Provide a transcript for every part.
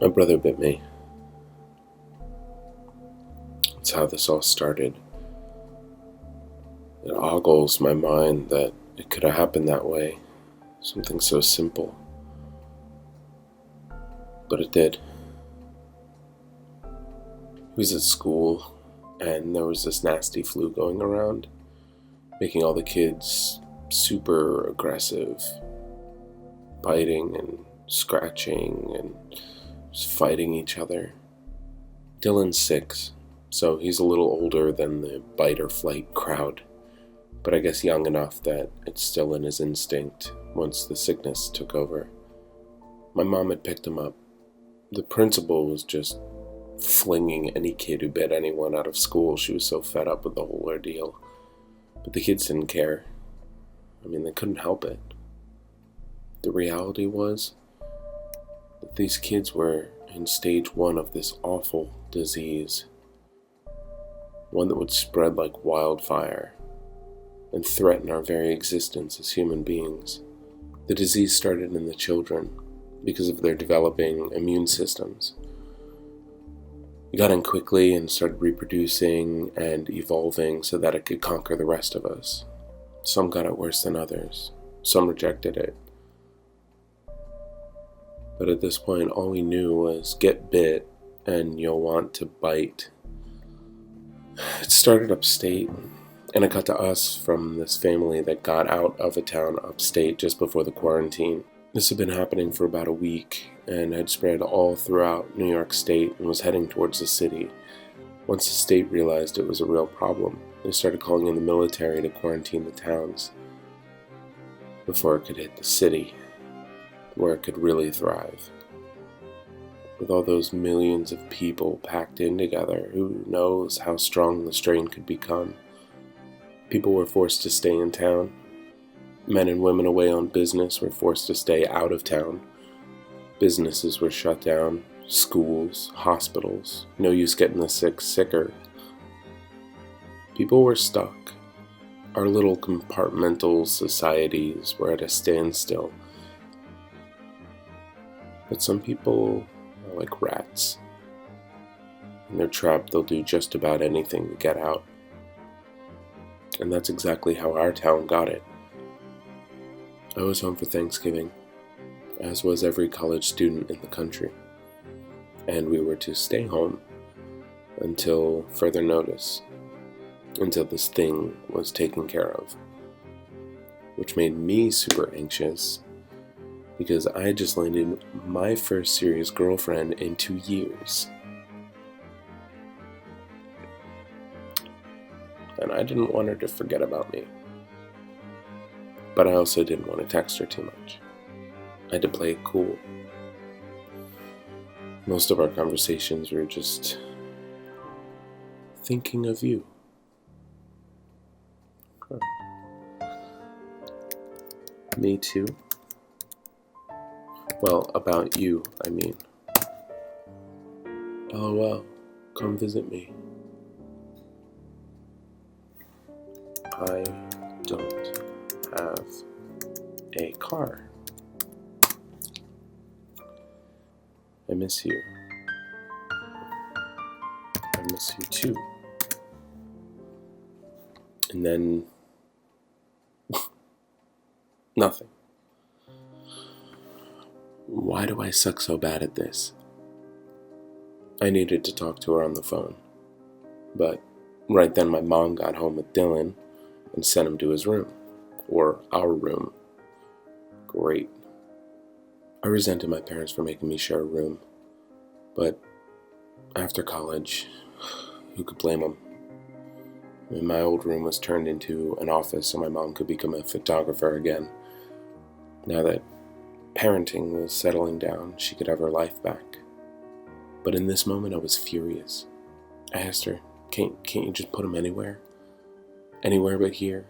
My brother bit me. That's how this all started. It ogles my mind that it could have happened that way. Something so simple. But it did. He was at school, and there was this nasty flu going around, making all the kids super aggressive, biting and scratching and just fighting each other. Dylan's 6, so he's a little older than the bite or flight crowd, but I guess young enough that it's still in his instinct once the sickness took over. My mom had picked him up. The principal was just flinging any kid who bit anyone out of school. She was so fed up with the whole ordeal. But the kids didn't care. I mean, they couldn't help it. The reality was that these kids were in stage 1 of this awful disease. One that would spread like wildfire and threaten our very existence as human beings. The disease started in the children because of their developing immune systems. It got in quickly and started reproducing and evolving so that it could conquer the rest of us. Some got it worse than others. Some rejected it. But at this point, all we knew was get bit and you'll want to bite. It started upstate, and it got to us from this family that got out of a town upstate just before the quarantine. This had been happening for about a week and had spread all throughout New York State and was heading towards the city. Once the state realized it was a real problem, they started calling in the military to quarantine the towns before it could hit the city, where it could really thrive. With all those millions of people packed in together, who knows how strong the strain could become? People were forced to stay in town. Men and women away on business were forced to stay out of town. Businesses were shut down, schools, hospitals. No use getting the sick sicker. People were stuck. Our little compartmental societies were at a standstill. But some people are like rats. When they're trapped, they'll do just about anything to get out. And that's exactly how our town got it. I was home for Thanksgiving, as was every college student in the country. And we were to stay home until further notice, until this thing was taken care of. Which made me super anxious, because I had just landed my first serious girlfriend in 2 years. And I didn't want her to forget about me. But I also didn't want to text her too much. I had to play it cool. Most of our conversations were just thinking of you. Huh. Me too. Well, about you, I mean. LOL, come visit me. I don't have a car. I miss you. I miss you too. And then nothing. Why do I suck so bad at this? I needed to talk to her on the phone. But right then my mom got home with Dylan and sent him to his room. Or our room. Great. I resented my parents for making me share a room. But after college, who could blame them? I mean, my old room was turned into an office so my mom could become a photographer again. Now that parenting was settling down, she could have her life back. But in this moment, I was furious. I asked her, can't you just put him anywhere? Anywhere but here?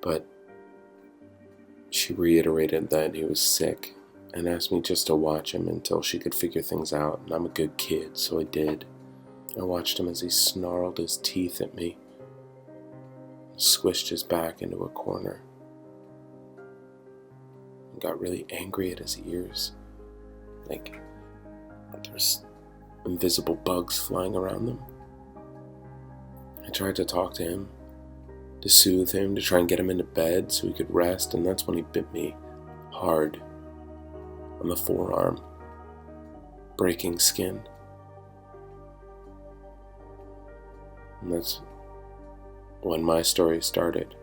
But she reiterated that he was sick and asked me just to watch him until she could figure things out, and I'm a good kid, so I did. I watched him as he snarled his teeth at me, squished his back into a corner, and got really angry at his ears. Like, There's invisible bugs flying around them. I tried to talk to him, to soothe him, to try and get him into bed so he could rest, and that's when he bit me hard on the forearm, breaking skin. And that's when my story started.